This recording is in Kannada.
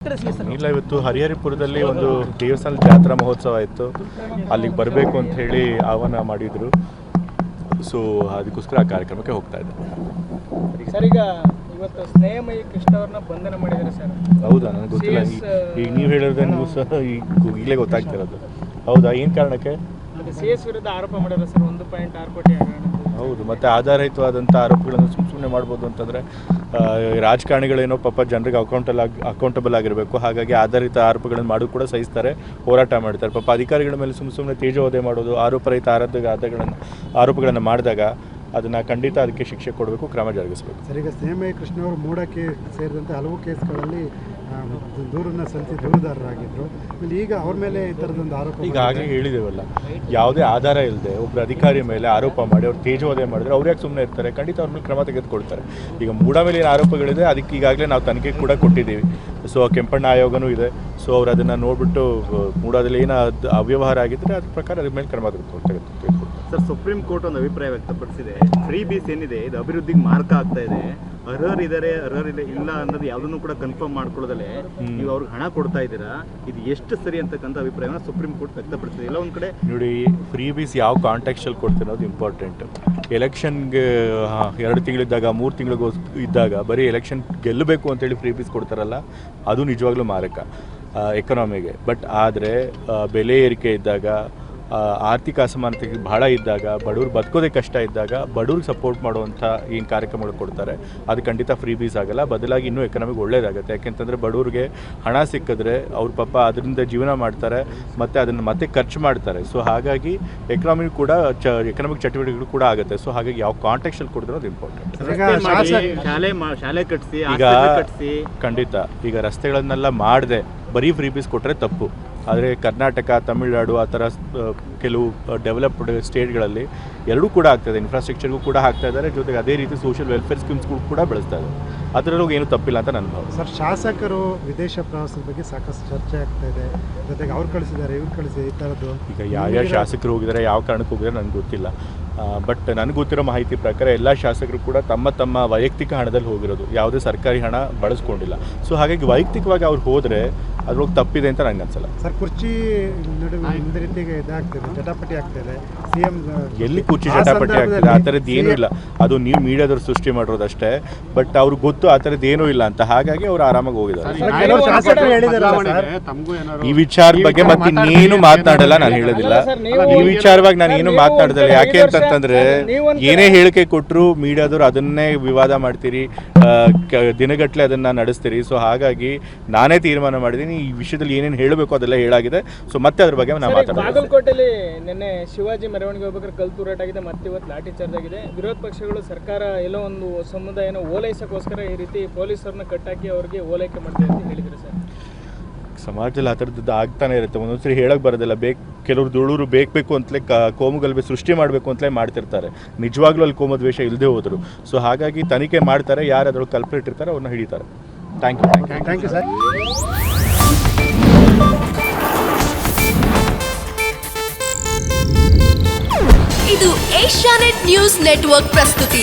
ಇಲ್ಲ, ಇವತ್ತು ಹರಿಹರಿಪುರದಲ್ಲಿ ಒಂದು ದೇವಸ್ಥಾನ ಜಾತ್ರಾ ಮಹೋತ್ಸವ ಇತ್ತು. ಅಲ್ಲಿಗೆ ಬರಬೇಕು ಅಂತ ಹೇಳಿ ಆಹ್ವಾನ ಮಾಡಿದರು. ಸೊ ಅದಕ್ಕೋಸ್ಕರ ಆ ಕಾರ್ಯಕ್ರಮಕ್ಕೆ ಹೋಗ್ತಾ ಇದ್ದೆ. ಸರ್, ಈಗ ಇವತ್ತು ಸ್ನೇಹಮಯಿ ಕೃಷ್ಣ ಅವ್ರನ್ನ ಬಂಧನ ಮಾಡಿದ್ದಾರೆ ಸರ್. ಹೌದಾ? ನನಗೆ ಗೊತ್ತಿಲ್ಲ. ಈಗ ನೀವು ಹೇಳಿದ್ರೆ ನ್ಯೂಸ್ ಈಗಲೇ ಗೊತ್ತಾಗ್ತಿರೋದು. ಹೌದಾ? ಏನು ಕಾರಣಕ್ಕೆ? CS ವಿರುದ್ಧ ಆರೋಪ ಮಾಡಿದ್ದಾರೆ ಸರ್, 1.6 ಕೋಟಿ ಹಗರಣ. ಹೌದು, ಮತ್ತು ಆಧಾರಯುತವಾದಂಥ ಆರೋಪಗಳನ್ನು ಸುಮ್ಮನೆ ಮಾಡ್ಬೋದು ಅಂತಂದರೆ ರಾಜಕಾರಣಿಗಳೇನೋ ಪಾಪ ಜನರಿಗೆ ಅಕೌಂಟಬಲ್ ಆಗಿರಬೇಕು. ಹಾಗಾಗಿ ಆಧಾರಿತ ಆರೋಪಗಳನ್ನು ಮಾಡೋದು ಕೂಡ ಸಹಿಸ್ತಾರೆ, ಹೋರಾಟ ಮಾಡ್ತಾರೆ. ಪಾಪ ಅಧಿಕಾರಿಗಳ ಮೇಲೆ ಸುಮ್ಮನೆ ತೇಜೋವಧೆ ಮಾಡೋದು, ಆರೋಪರಹಿತ ಆರೋಪಗಳನ್ನು ಮಾಡಿದಾಗ ಅದನ್ನು ಖಂಡಿತ ಅದಕ್ಕೆ ಶಿಕ್ಷೆ ಕೊಡಬೇಕು, ಕ್ರಮ ಜರುಗಿಸಬೇಕು. ಸರ್, ಈಗ ಸ್ನೇಹಮಯಿ ಕೃಷ್ಣ ಅವರು ಮೂಡಕ್ಕೆ ಸೇರಿದಂತೆ ಹಲವು ಕೇಸ್ಗಳಲ್ಲಿ ದೂರನ್ನು ಸಲ್ಲಿಸಿ ದೂರುದಾರರಾಗಿದ್ದರು. ಈಗ ಅವ್ರ ಮೇಲೆ ಈ ಥರದೊಂದು ಆರೋಪ, ಈಗಾಗಲೇ ಹೇಳಿದೇವಲ್ಲ, ಯಾವುದೇ ಆಧಾರ ಇಲ್ಲದೆ ಒಬ್ಬರು ಅಧಿಕಾರಿ ಮೇಲೆ ಆರೋಪ ಮಾಡಿ ಅವ್ರು ತೇಜೋವಧೆ ಮಾಡಿದ್ರೆ ಅವ್ರು ಯಾಕೆ ಸುಮ್ಮನೆ ಇರ್ತಾರೆ? ಖಂಡಿತ ಅವ್ರ ಮೇಲೆ ಕ್ರಮ ತೆಗೆದುಕೊಳ್ತಾರೆ. ಈಗ ಮೂಡ ಮೇಲೆ ಏನು ಆರೋಪಗಳಿದೆ ಅದಕ್ಕೆ ಈಗಾಗಲೇ ನಾವು ತನಿಖೆ ಕೂಡ ಕೊಟ್ಟಿದ್ದೀವಿ. ಸೊ ಕೆಂಪಣ್ಣ ಆಯೋಗನೂ ಇದೆ. ಸೊ ಅವ್ರು ಅದನ್ನು ನೋಡಿಬಿಟ್ಟು ಮೂಡದಲ್ಲಿ ಏನು ಅವ್ಯವಹಾರ ಆಗಿದ್ದರೆ ಅದ್ರ ಪ್ರಕಾರ ಅದ್ರ ಮೇಲೆ ಕ್ರಮ ತೆಗೆದುಕೊಳ್ತಾರೆ. ಸರ್, ಸುಪ್ರೀಂ ಕೋರ್ಟ್ ಒಂದು ಅಭಿಪ್ರಾಯ ವ್ಯಕ್ತಪಡಿಸಿದೆ. ಫ್ರೀ ಬೀಸ್ ಏನಿದೆ ಇದು ಅಭಿವೃದ್ಧಿಗೆ ಮಾರ್ಗ ಆಗ್ತಾ ಇದೆ. ಅರ್ಹರಿದ್ದಾರೆ, ಅರ್ಹರಿದೆ ಇಲ್ಲ ಅನ್ನೋದು ಯಾವುದನ್ನು ಕೂಡ ಕನ್ಫರ್ಮ್ ಮಾಡ್ಕೊಳ್ಳೋದಲ್ಲೇ ನೀವು ಅವ್ರಿಗೆ ಹಣ ಕೊಡ್ತಾ ಇದ್ದೀರಾ. ಇದು ಎಷ್ಟು ಸರಿ ಅಂತಕ್ಕಂಥ ಅಭಿಪ್ರಾಯವನ್ನು ಸುಪ್ರೀಂ ಕೋರ್ಟ್ ವ್ಯಕ್ತಪಡಿಸಿದೆ. ಇಲ್ಲ ಒಂದು ಕಡೆ ನೋಡಿ, ಫ್ರೀ ಬೀಸ್ ಯಾವ ಕಾಂಟೆಕ್ಸ್ಟಲ್ಲಿ ಕೊಡ್ತಿರೋದು ಇಂಪಾರ್ಟೆಂಟ್. ಎಲೆಕ್ಷನ್ಗೆ 2 ತಿಂಗಳಿದ್ದಾಗ 3 ತಿಂಗಳಿಗೂ ಇದ್ದಾಗ ಬರೀ ಎಲೆಕ್ಷನ್ ಗೆಲ್ಲಬೇಕು ಅಂತೇಳಿ ಫ್ರೀ ಬೀಸ್ ಕೊಡ್ತಾರಲ್ಲ, ಅದು ನಿಜವಾಗ್ಲೂ ಮಾರಕ ಎಕನಾಮಿಗೆ. ಬಟ್ ಆದರೆ ಬೆಲೆ ಏರಿಕೆ ಇದ್ದಾಗ, ಆರ್ಥಿಕ ಅಸಮಾನತೆ ಬಹಳ ಇದ್ದಾಗ, ಬಡವ್ರು ಬದುಕೋದೇ ಕಷ್ಟ ಇದ್ದಾಗ ಬಡವ್ರಿಗೆ ಸಪೋರ್ಟ್ ಮಾಡುವಂಥ ಏನು ಕಾರ್ಯಕ್ರಮಗಳು ಕೊಡ್ತಾರೆ ಅದು ಖಂಡಿತ ಫ್ರೀ ಬೀಸ್ ಆಗಲ್ಲ. ಬದಲಾಗಿ ಇನ್ನೂ ಎಕನಾಮಿಗೆ ಒಳ್ಳೇದಾಗುತ್ತೆ. ಯಾಕೆಂತಂದರೆ ಬಡವ್ರಿಗೆ ಹಣ ಸಿಕ್ಕಿದ್ರೆ ಅವ್ರ ಪಾಪ ಅದರಿಂದ ಜೀವನ ಮಾಡ್ತಾರೆ ಮತ್ತು ಅದನ್ನು ಮತ್ತೆ ಖರ್ಚು ಮಾಡ್ತಾರೆ. ಸೊ ಹಾಗಾಗಿ ಎಕನಾಮಿಕ್ ಕೂಡ ಎಕನಾಮಿಕ್ ಚಟುವಟಿಕೆಗಳು ಕೂಡ ಆಗುತ್ತೆ. ಸೊ ಹಾಗಾಗಿ ಯಾವ ಕಾಂಟೆಕ್ಸ್ಟಲ್ಲಿ ಕೊಡ್ತಾರೆ ಅದು ಇಂಪಾರ್ಟೆಂಟ್. ಶಾಲೆ ಕಟ್ಟಿಸಿ, ಈಗ ಖಂಡಿತ ಈಗ ರಸ್ತೆಗಳನ್ನೆಲ್ಲ ಮಾಡದೆ ಬರೀ ಫ್ರೀ ಬೀಸ್ ಕೊಟ್ಟರೆ ತಪ್ಪು. ಆದರೆ ಕರ್ನಾಟಕ, ತಮಿಳುನಾಡು ಆ ಥರ ಕೆಲವು ಡೆವಲಪ್ಡ್ ಸ್ಟೇಟ್ಗಳಲ್ಲಿ ಎರಡೂ ಕೂಡ ಆಗ್ತಾಯಿದೆ. ಇನ್ಫ್ರಾಸ್ಟ್ರಕ್ಚರ್ಗೂ ಕೂಡ ಹಾಕ್ತಾ ಇದ್ದಾರೆ, ಜೊತೆಗೆ ಅದೇ ರೀತಿ ಸೋಷಿಯಲ್ ವೆಲ್ಫೇರ್ ಸ್ಕೀಮ್ಸ್ಗಳು ಕೂಡ ಬೆಳೆಸ್ತಾ ಇದ್ದಾರೆ. ಅದರಲ್ಲೂ ಏನು ತಪ್ಪಿಲ್ಲ ಅಂತ ನನ್ನ ಭಾವ. ಸರ್, ಶಾಸಕರು ವಿದೇಶ ಪ್ರವಾಸದ ಬಗ್ಗೆ ಸಾಕಷ್ಟು ಚರ್ಚೆ ಆಗ್ತಾ ಇದೆ. ಜೊತೆಗೆ ಅವ್ರು ಕಳಿಸಿದ್ದಾರೆ, ಇವ್ರು ಕಳಿಸಿ ಈ ಥರದ್ದು. ಈಗ ಯಾವ ಶಾಸಕರು ಹೋಗಿದ್ದಾರೆ, ಯಾವ ಕಾರಣಕ್ಕೆ ಹೋಗಿದ್ದಾರೆ ನನಗೆ ಗೊತ್ತಿಲ್ಲ. ಬಟ್ ನನಗೆ ಗೊತ್ತಿರೋ ಮಾಹಿತಿ ಪ್ರಕಾರ ಎಲ್ಲ ಶಾಸಕರು ಕೂಡ ತಮ್ಮ ವೈಯಕ್ತಿಕ ಹಣದಲ್ಲಿ ಹೋಗಿರೋದು, ಯಾವುದೇ ಸರ್ಕಾರಿ ಹಣ ಬಳಸ್ಕೊಂಡಿಲ್ಲ. ಸೊ ಹಾಗಾಗಿ ವೈಯಕ್ತಿಕವಾಗಿ ಅವ್ರು ಹೋದರೆ ಅದ್ರೊಳಗೆ ತಪ್ಪಿದೆ ಅಂತ ನನಗೆ ಅನ್ಸಲ್ಲ. ಸರ್, ಕುರ್ಚಿ ನಡುವೆ ಒಂದು ರೀತಿಗೆ ಇದಾಗ್ತಿದೆ, ಚಟಾಪಟಿ ಆಗ್ತಿದೆ. CM ಎಲ್ಲಿ ಕುರ್ಚಿ ಚಟಾಪಟಿ ಆಗ್ತಿದೆ? ಆ ಥರದ್ದು ಏನೂ ಇಲ್ಲ. ಅದು ನೀವು ಮೀಡಿಯಾದವ್ರು ಸೃಷ್ಟಿ ಮಾಡಿರೋದಷ್ಟೇ. ಬಟ್ ಅವ್ರಿಗೆ ಗೊತ್ತು ಆ ಥರದ್ದು ಏನೂ ಇಲ್ಲ ಅಂತ, ಹಾಗಾಗಿ ಅವ್ರು ಆರಾಮಾಗಿ ಹೋಗಿದ್ದಾರೆ. ಈ ವಿಚಾರದ ಬಗ್ಗೆ ಮತ್ತೆ ಇನ್ನೇನು ಮಾತನಾಡಲ್ಲ, ನಾನು ಹೇಳೋದಿಲ್ಲ. ಈ ವಿಚಾರವಾಗಿ ನಾನು ಏನು ಮಾತನಾಡೋದಿಲ್ಲ. ಯಾಕೆ ಅಂತಂತಂದ್ರೆ ಏನೇ ಹೇಳಿಕೆ ಕೊಟ್ಟರು ಮೀಡಿಯಾದವ್ರು ಅದನ್ನೇ ವಿವಾದ ಮಾಡ್ತೀರಿ, ದಿನಗಟ್ಟಲೆ ಅದನ್ನ ನಡೆಸ್ತೀರಿ. ಸೊ ಹಾಗಾಗಿ ನಾನೇ ತೀರ್ಮಾನ ಮಾಡಿದ್ದೀನಿ, ಈ ವಿಷಯದಲ್ಲಿ ಏನೇನು ಹೇಳಬೇಕು ಅದೆಲ್ಲ ಹೇಳಾಗಿದೆ. ಸೊ ಮತ್ತೆ ಅದ್ರ ಬಗ್ಗೆ ನಾವು ಮಾತಾಡೋಣ. ಬಾಗಲಕೋಟೆಯಲ್ಲಿ ನಿನ್ನೆ ಶಿವಾಜಿ ಮೆರವಣಿಗೆ ಹೋಗ್ಬೇಕಾದ್ರೆ ಕಲ್ಲು ತೂರಾಟ ಆಗಿದೆ, ಮತ್ತೆ ಇವತ್ತು ಲಾಠಿ ಚಾರ್ಜ್ ಆಗಿದೆ. ವಿರೋಧ ಪಕ್ಷಗಳು ಸರ್ಕಾರ ಎಲ್ಲೋ ಒಂದು ಸಮುದಾಯನ ಓಲೈಸಕ್ಕೋಸ್ಕರ ಈ ರೀತಿ ಪೊಲೀಸರನ್ನ ಕಟ್ಟಾಕಿ ಅವ್ರಿಗೆ ಓಲೈಕೆ ಮಾಡ್ತಾರೆ ಅಂತ ಹೇಳಿದ್ರು ಸರ್. ಸಮಾಜದಲ್ಲಿ ಆ ಥರದ್ದು ಆಗ್ತಾನೆ ಇರುತ್ತೆ. ಒಂದೊಂದ್ಸರಿ ಹೇಳಕ್ಕೆ ಬರೋದಿಲ್ಲ. ಕೆಲವರು ದುಳೂರು ಬೇಕು ಅಂತಲೇ ಕೋಮುಗಲಭೆ ಸೃಷ್ಟಿ ಮಾಡಬೇಕು ಅಂತಲೇ ಮಾಡ್ತಿರ್ತಾರೆ. ನಿಜವಾಗ್ಲೂ ಅಲ್ಲಿ ಕೋಮದ್ವೇಷ ಇಲ್ಲದೆ ಹೋದರು. ಸೊ ಹಾಗಾಗಿ ತನಿಖೆ ಮಾಡ್ತಾರೆ, ಯಾರು ಅದ್ರೊಳಗೆ ಕಲ್ಪ್ರೇಟ್ ಇರ್ತಾರೆ ಅವ್ರನ್ನ ಹಿಡಿತಾರೆ. Thank you sir. ಇದು ಏಷ್ಯಾನೆಟ್ ನ್ಯೂಸ್ ನೆಟ್ವರ್ಕ್ ಪ್ರಸ್ತುತಿ.